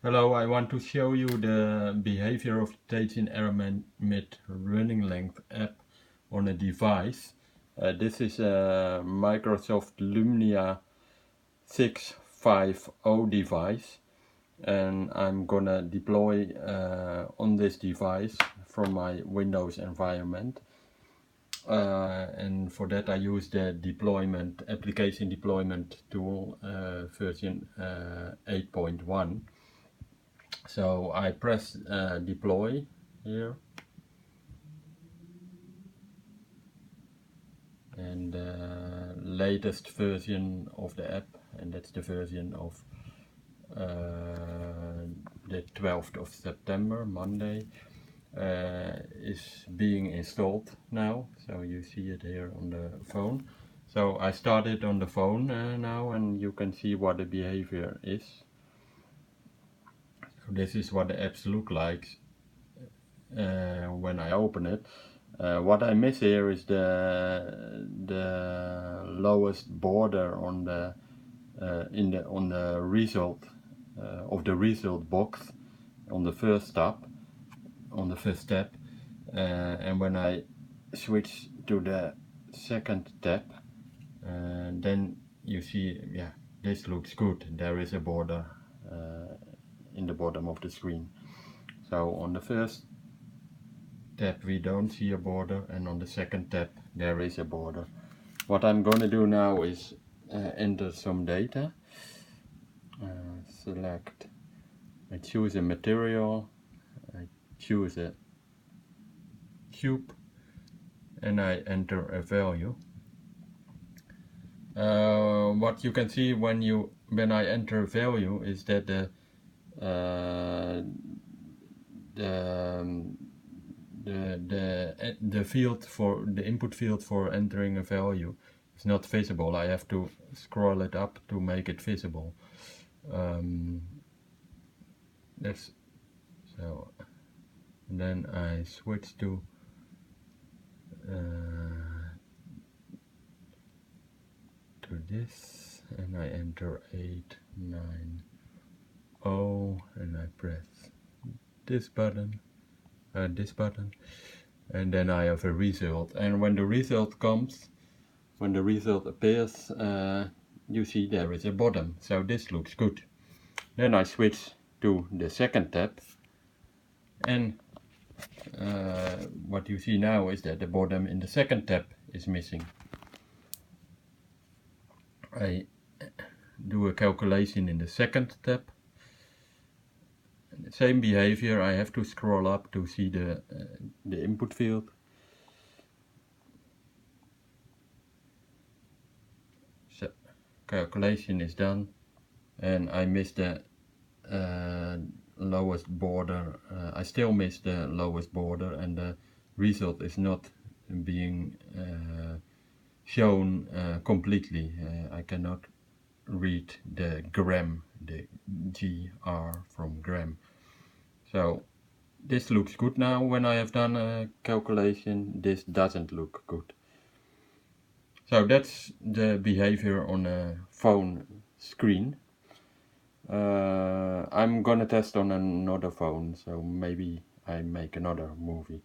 Hello, I want to show you the behavior of staging error mid running length app on a device. This is a Microsoft Lumnia 650 device, and I'm gonna deploy on this device from my Windows environment. And for that I use the application deployment tool version 8.1. So I press deploy here, and latest version of the app, and that's the version of the 12th of September, Monday, is being installed now. So you see it here on the phone. So I started on the phone now, and you can see what the behavior is. So this is what the apps look like when I open it. What I miss here is the lowest border on the on the result of the result box on the first step, and when I switch to the second tab, then you see, yeah, this looks good. There is a border in the bottom of the screen. So on the first tab we don't see a border, and on the second tab there is a border. What I'm going to do now is enter some data. Select, I choose a material, I choose a cube, and I enter a value. What you can see when I enter a value is that the field for the input field for entering a value is not visible. I have to scroll it up to make it visible. That's so. And then I switch to this, and I enter 890, and I press this button, and then I have a result. And when the result comes, when the result appears, you see there is a bottom. So this looks good. Then I switch to the second tab, and what you see now is that the bottom in the second tab is missing. I do a calculation in the second tab. Same behavior. I have to scroll up to see the input field. So calculation is done, and I miss the lowest border. I still miss the lowest border, and the result is not being shown completely. I cannot read the gram, the GR from gram. So this looks good now. When I have done a calculation, this doesn't look good. So that's the behavior on a phone screen. I'm gonna test on another phone, so maybe I make another movie.